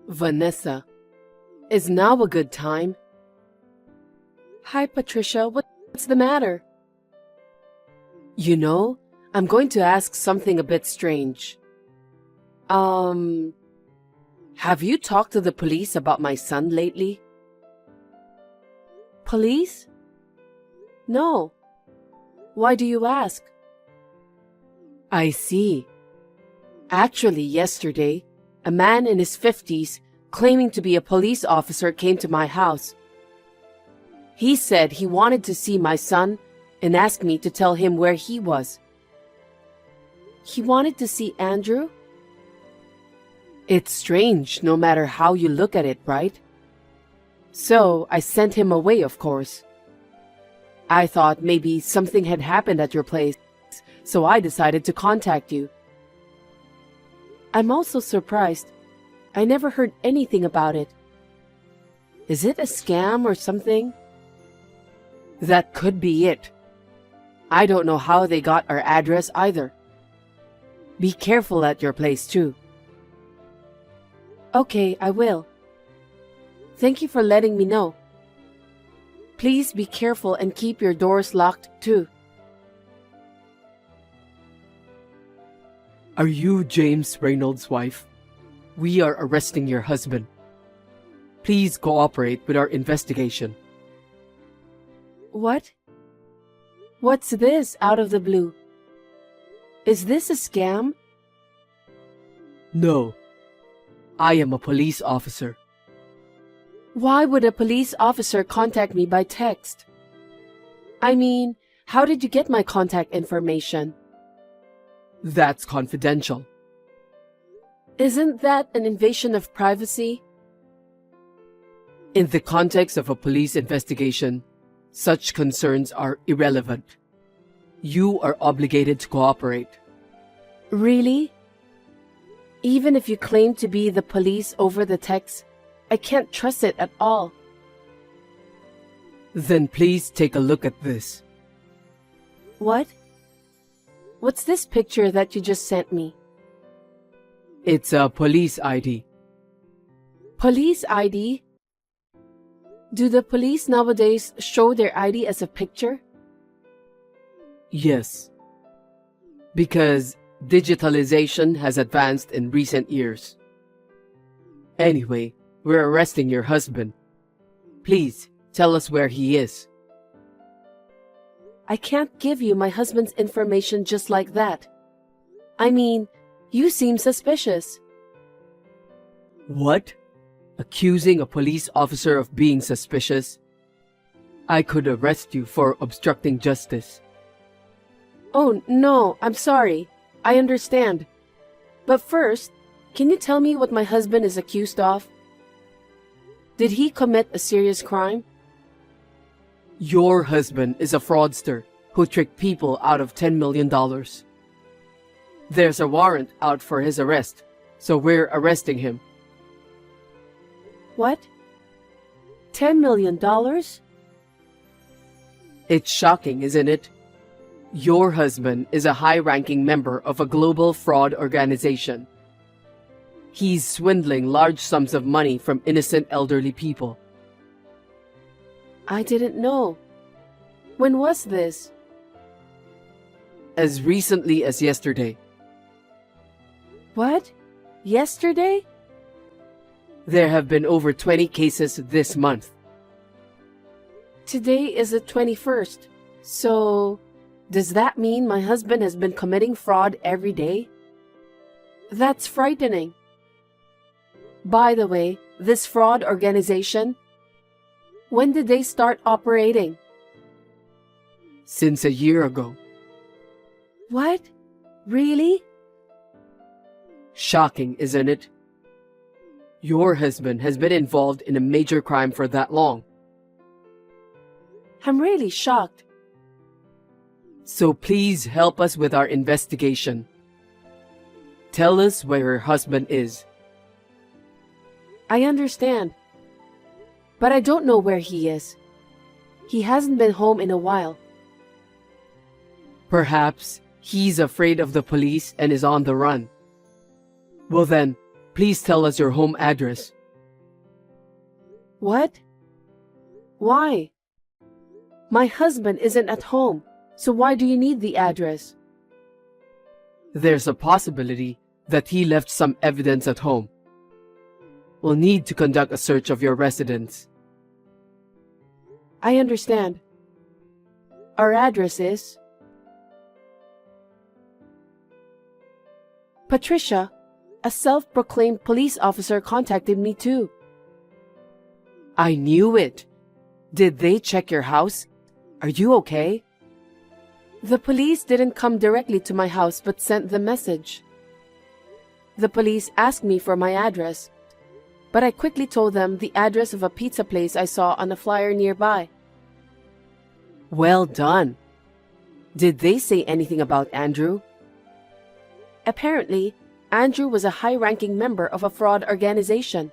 Vanessa, is now a good time? Hi, Patricia. What's the matter? You know, I'm going to ask something a bit strange. Have you talked to the police about my son lately? Police? No. Why do you ask? I see. Actually, yesterday, a man in his 50s claiming to be a police officer came to my house. He said he wanted to see my son and asked me to tell him where he was. He wanted to see Andrew? It's strange no matter how you look at it, right? So I sent him away, of course. I thought maybe something had happened at your place, so I decided to contact you. I'm also surprised. I never heard anything about it. Is it a scam or something? That could be it. I don't know how they got our address either. Be careful at your place too. Okay, I will. Thank you for letting me know. Please be careful and keep your doors locked too. Are you James Reynolds' wife? We are arresting your husband. Please cooperate with our investigation. What? What's this out of the blue? Is this a scam? No. I am a police officer. Why would a police officer contact me by text? I mean, how did you get my contact information? That's confidential. Isn't that an invasion of privacy? In the context of a police investigation, such concerns are irrelevant. You are obligated to cooperate. Really? Even if you claim to be the police over the text, I can't trust it at all. Then please take a look at this. What? What's this picture that you just sent me? It's a police ID. Police ID? Do the police nowadays show their ID as a picture? Yes. Because digitalization has advanced in recent years. Anyway, we're arresting your husband. Please, tell us where he is. I can't give you my husband's information just like that. I mean, you seem suspicious. What? Accusing a police officer of being suspicious? I could arrest you for obstructing justice. Oh, no, I'm sorry. I understand. But first, can you tell me what my husband is accused of? Did he commit a serious crime? Your husband is a fraudster who tricked people out of $10 million. There's a warrant out for his arrest, so we're arresting him. What? $10 million? It's shocking, isn't it? Your husband is a high-ranking member of a global fraud organization. He's swindling large sums of money from innocent elderly people. I didn't know. When was this? As recently as yesterday. What? Yesterday? There have been over 20 cases this month. Today is the 21st. So, does that mean my husband has been committing fraud every day? That's frightening. By the way, this fraud organization, when did they start operating? Since a year ago. What? Really? Shocking, isn't it? Your husband has been involved in a major crime for that long. I'm really shocked. So please help us with our investigation. Tell us where your husband is. I understand. But I don't know where he is. He hasn't been home in a while. Perhaps he's afraid of the police and is on the run. Well then, please tell us your home address What? Why? My husband isn't at home, so why do you need the address? There's a possibility that he left some evidence at home. We'll need to conduct a search of your residence. I understand. Our address is... Patricia, a self-proclaimed police officer, contacted me too. I knew it. Did they check your house? Are you okay? The police didn't come directly to my house but sent the message. The police asked me for my address, but I quickly told them the address of a pizza place I saw on a flyer nearby. Well done. Did they say anything about Andrew? Apparently, Andrew was a high-ranking member of a fraud organization.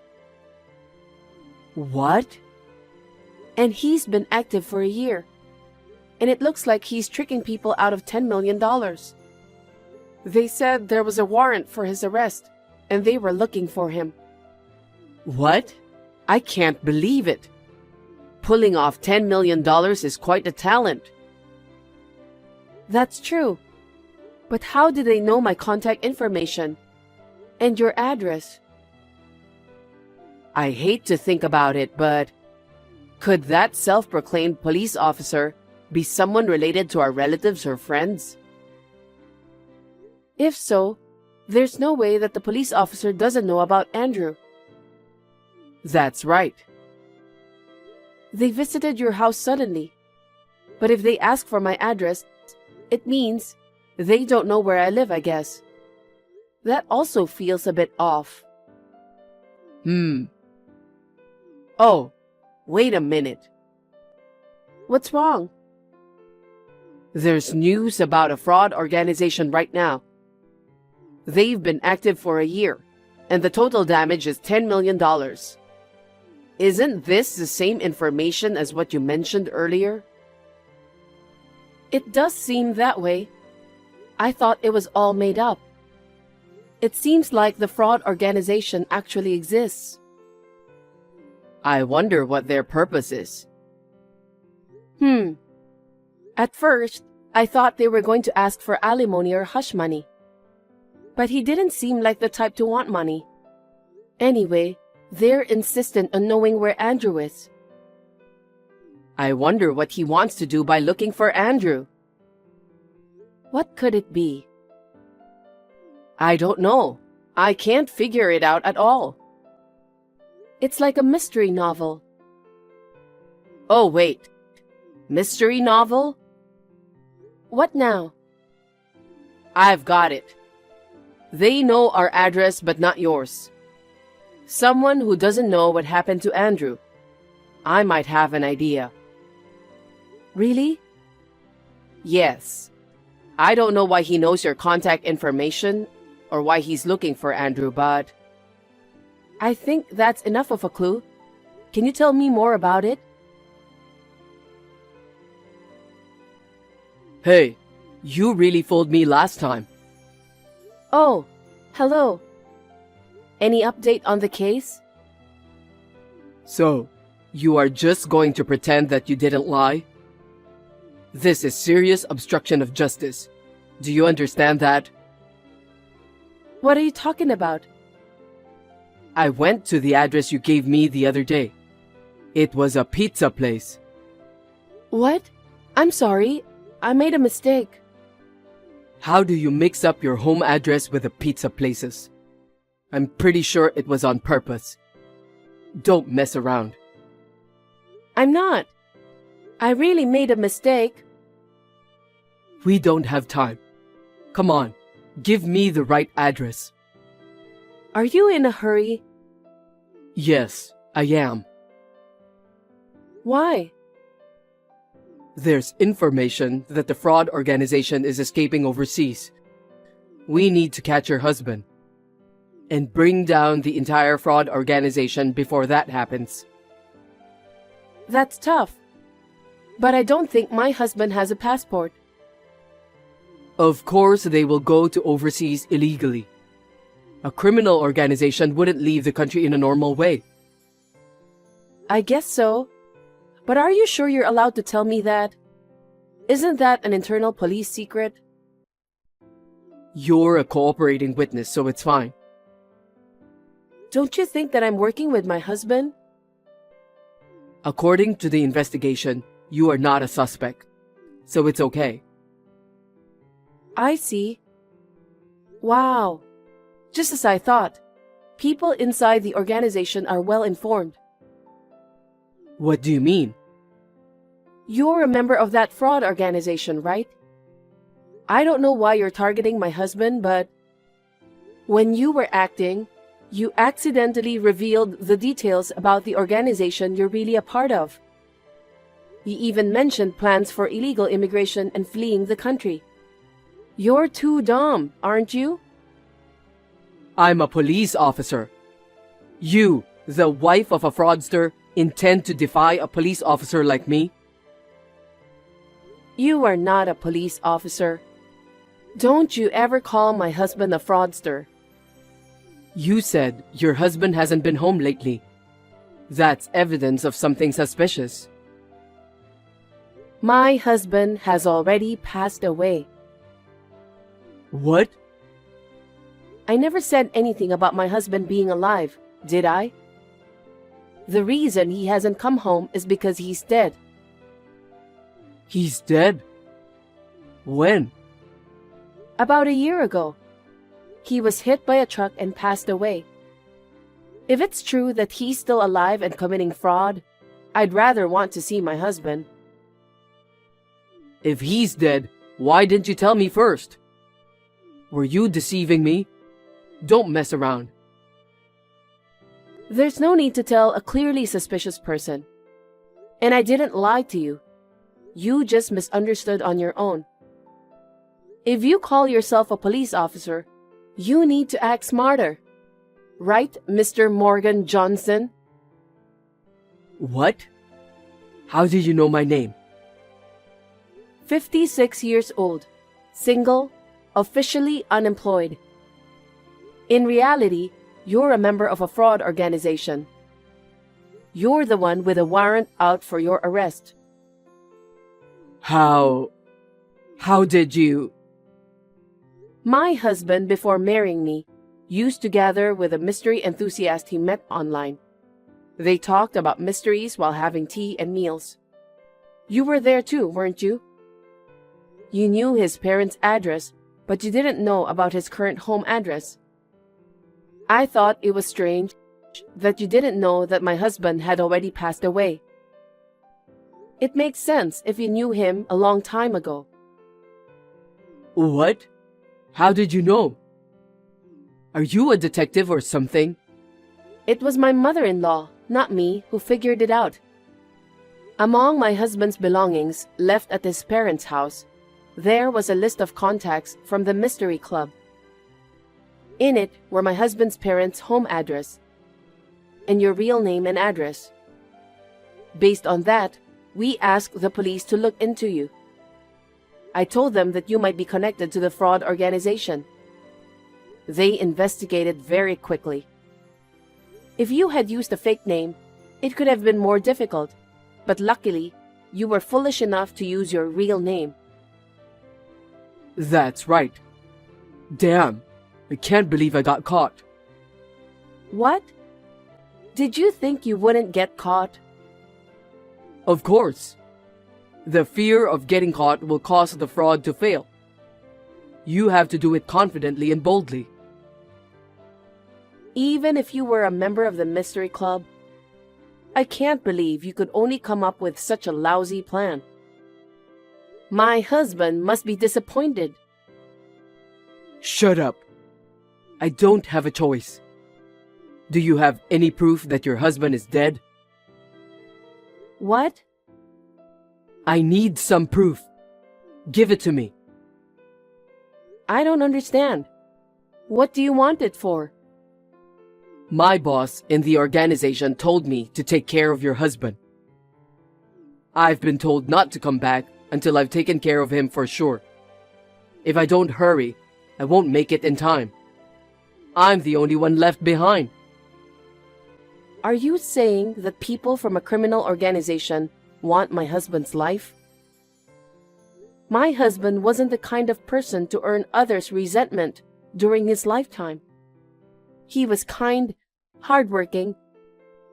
What? And he's been active for a year. And it looks like he's tricking people out of $10 million. They said there was a warrant for his arrest, and they were looking for him. What? I can't believe it. Pulling off $10 million is quite a talent. That's true. But how did they know my contact information? And your address? I hate to think about it, but could that self-proclaimed police officer be someone related to our relatives or friends? If so, there's no way that the police officer doesn't know about Andrew. That's right. They visited your house suddenly. But if they ask for my address, it means they don't know where I live, I guess. That also feels a bit off. Oh, wait a minute. What's wrong? There's news about a fraud organization right now. They've been active for a year, and the total damage is $10 million. Isn't this the same information as what you mentioned earlier? It does seem that way. I thought it was all made up. It seems like the fraud organization actually exists. I wonder what their purpose is. At first, I thought they were going to ask for alimony or hush money. But he didn't seem like the type to want money. Anyway, they're insistent on knowing where Andrew is. I wonder what he wants to do by looking for Andrew. What could it be? I don't know. I can't figure it out at all. It's like a mystery novel. Oh, wait. Mystery novel? What now? I've got it. They know our address but not yours. Someone who doesn't know what happened to Andrew. I might have an idea. Really? Yes. I don't know why he knows your contact information or why he's looking for Andrew, but... I think that's enough of a clue. Can you tell me more about it? Hey, you really fooled me last time. Oh, hello. Any update on the case? So, you are just going to pretend that you didn't lie? This is serious obstruction of justice. Do you understand that? What are you talking about? I went to the address you gave me the other day. It was a pizza place. What? I'm sorry. I made a mistake. How do you mix up your home address with the pizza places? I'm pretty sure it was on purpose. Don't mess around. I'm not. I really made a mistake. We don't have time. Come on, give me the right address. Are you in a hurry? Yes, I am. Why? There's information that the fraud organization is escaping overseas. We need to catch your husband and bring down the entire fraud organization before that happens. That's tough. But I don't think my husband has a passport. Of course, they will go to overseas illegally. A criminal organization wouldn't leave the country in a normal way. I guess so. But are you sure you're allowed to tell me that? Isn't that an internal police secret? You're a cooperating witness, so it's fine. Don't you think that I'm working with my husband? According to the investigation, you are not a suspect, so it's okay. I see. Wow. Just as I thought. People inside the organization are well informed. What do you mean? You're a member of that fraud organization, right? I don't know why you're targeting my husband, but when you were acting, you accidentally revealed the details about the organization you're really a part of. You even mentioned plans for illegal immigration and fleeing the country. You're too dumb, aren't you? I'm a police officer. You, the wife of a fraudster, intend to defy a police officer like me? You are not a police officer. Don't you ever call my husband a fraudster. You said your husband hasn't been home lately. That's evidence of something suspicious. My husband has already passed away. What? I never said anything about my husband being alive, did I? The reason he hasn't come home is because he's dead. He's dead? When? About a year ago. He was hit by a truck and passed away. If it's true that he's still alive and committing fraud, I'd rather want to see my husband. If he's dead, why didn't you tell me first? Were you deceiving me? Don't mess around. There's no need to tell a clearly suspicious person. And I didn't lie to you. You just misunderstood on your own. If you call yourself a police officer, you need to act smarter. Right, Mr. Morgan Johnson? What? How did you know my name? 56 years old, single, officially unemployed. In reality, you're a member of a fraud organization. You're the one with a warrant out for your arrest. How did you? My husband, before marrying me, used to gather with a mystery enthusiast he met online. They talked about mysteries while having tea and meals. You were there too, weren't you? You knew his parents' address, but you didn't know about his current home address. I thought it was strange that you didn't know that my husband had already passed away. It makes sense if you knew him a long time ago. What? How did you know? Are you a detective or something? It was my mother-in-law, not me, who figured it out. Among my husband's belongings left at his parents' house, there was a list of contacts from the Mystery Club. In it were my husband's parents' home address and your real name and address. Based on that, we asked the police to look into you. I told them that you might be connected to the fraud organization. They investigated very quickly. If you had used a fake name, it could have been more difficult, but luckily, you were foolish enough to use your real name. That's right. Damn, I can't believe I got caught. What? Did you think you wouldn't get caught? Of course. The fear of getting caught will cause the fraud to fail. You have to do it confidently and boldly. Even if you were a member of the Mystery Club, I can't believe you could only come up with such a lousy plan. My husband must be disappointed. Shut up. I don't have a choice. Do you have any proof that your husband is dead? What? I need some proof. Give it to me. I don't understand. What do you want it for? My boss in the organization told me to take care of your husband. I've been told not to come back until I've taken care of him for sure. If I don't hurry, I won't make it in time. I'm the only one left behind. Are you saying that people from a criminal organization want my husband's life? My husband wasn't the kind of person to earn others' resentment during his lifetime. He was kind, hardworking,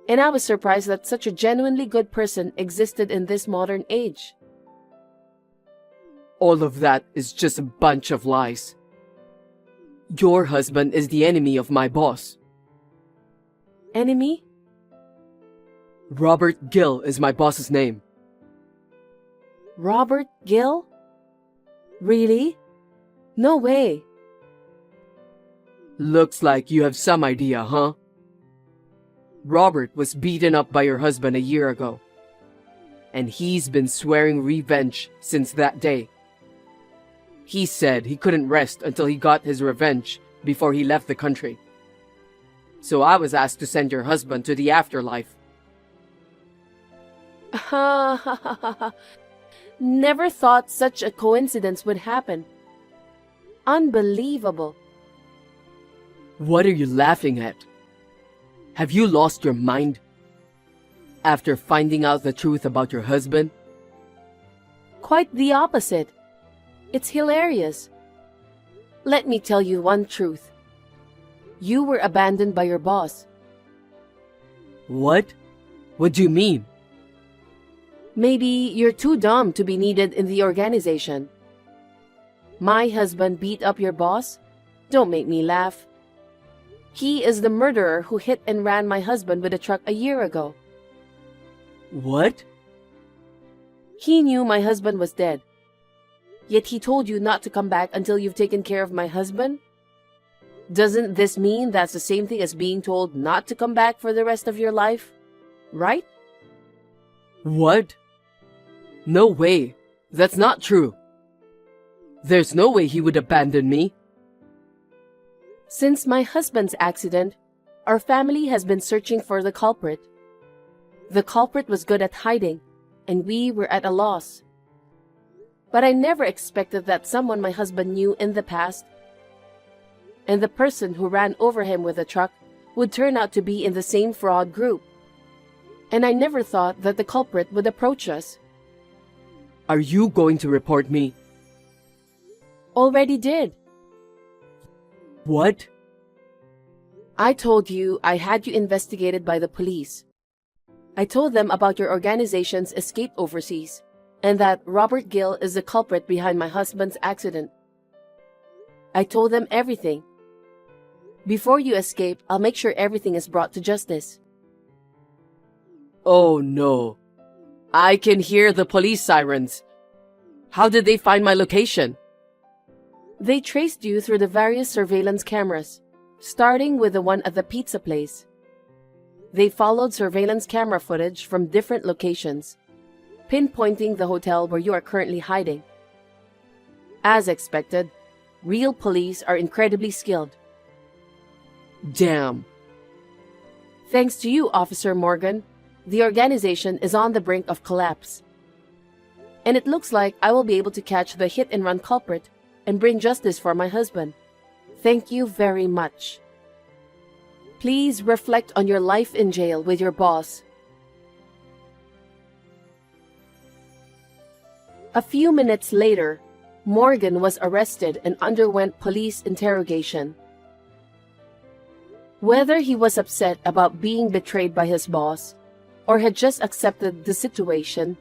and I was surprised that such a genuinely good person existed in this modern age. All of that is just a bunch of lies. Your husband is the enemy of my boss. Enemy? Robert Gill is my boss's name. Robert Gill? Really? No way. Looks like you have some idea, huh? Robert was beaten up by your husband a year ago, and he's been swearing revenge since that day. He said he couldn't rest until he got his revenge before he left the country. So I was asked to send your husband to the afterlife. Never thought such a coincidence would happen. Unbelievable. What are you laughing at? Have you lost your mind? After finding out the truth about your husband? Quite the opposite. It's hilarious. Let me tell you one truth. You were abandoned by your boss. What? What do you mean? Maybe you're too dumb to be needed in the organization. My husband beat up your boss? Don't make me laugh. He is the murderer who hit and ran my husband with a truck a year ago. What? He knew my husband was dead. Yet he told you not to come back until you've taken care of my husband? Doesn't this mean that's the same thing as being told not to come back for the rest of your life? Right? What? No way. That's not true. There's no way he would abandon me. Since my husband's accident, our family has been searching for the culprit. The culprit was good at hiding, and we were at a loss. But I never expected that someone my husband knew in the past, and the person who ran over him with a truck, would turn out to be in the same fraud group. And I never thought that the culprit would approach us. Are you going to report me? Already did. What? I told you I had you investigated by the police. I told them about your organization's escape overseas, and that Robert Gill is the culprit behind my husband's accident. I told them everything. Before you escape, I'll make sure everything is brought to justice. Oh no. I can hear the police sirens. How did they find my location? They traced you through the various surveillance cameras, starting with the one at the pizza place. They followed surveillance camera footage from different locations, pinpointing the hotel where you are currently hiding. As expected, real police are incredibly skilled. Damn. Thanks to you, Officer Morgan, the organization is on the brink of collapse. And it looks like I will be able to catch the hit-and-run culprit and bring justice for my husband. Thank you very much. Please reflect on your life in jail with your boss. A few minutes later, Morgan was arrested and underwent police interrogation. Whether he was upset about being betrayed by his boss or had just accepted the situation,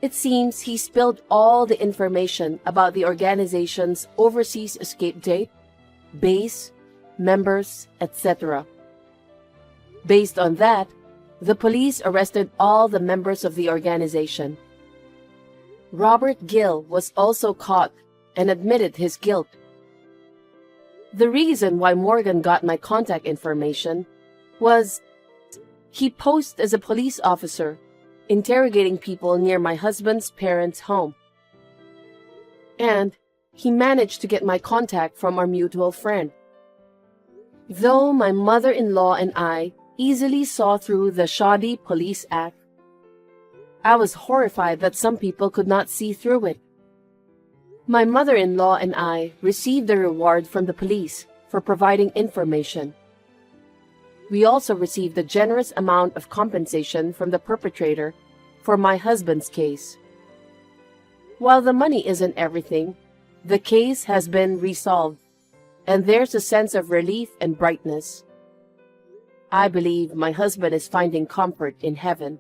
it seems he spilled all the information about the organization's overseas escape date, base, members, etc. Based on that, the police arrested all the members of the organization. Robert Gill was also caught and admitted his guilt. The reason why Morgan got my contact information was he posed as a police officer interrogating people near my husband's parents' home. And he managed to get my contact from our mutual friend. Though my mother-in-law and I easily saw through the shoddy police act, I was horrified that some people could not see through it. My mother-in-law and I received a reward from the police for providing information. We also received a generous amount of compensation from the perpetrator for my husband's case. While the money isn't everything, the case has been resolved, and there's a sense of relief and brightness. I believe my husband is finding comfort in heaven.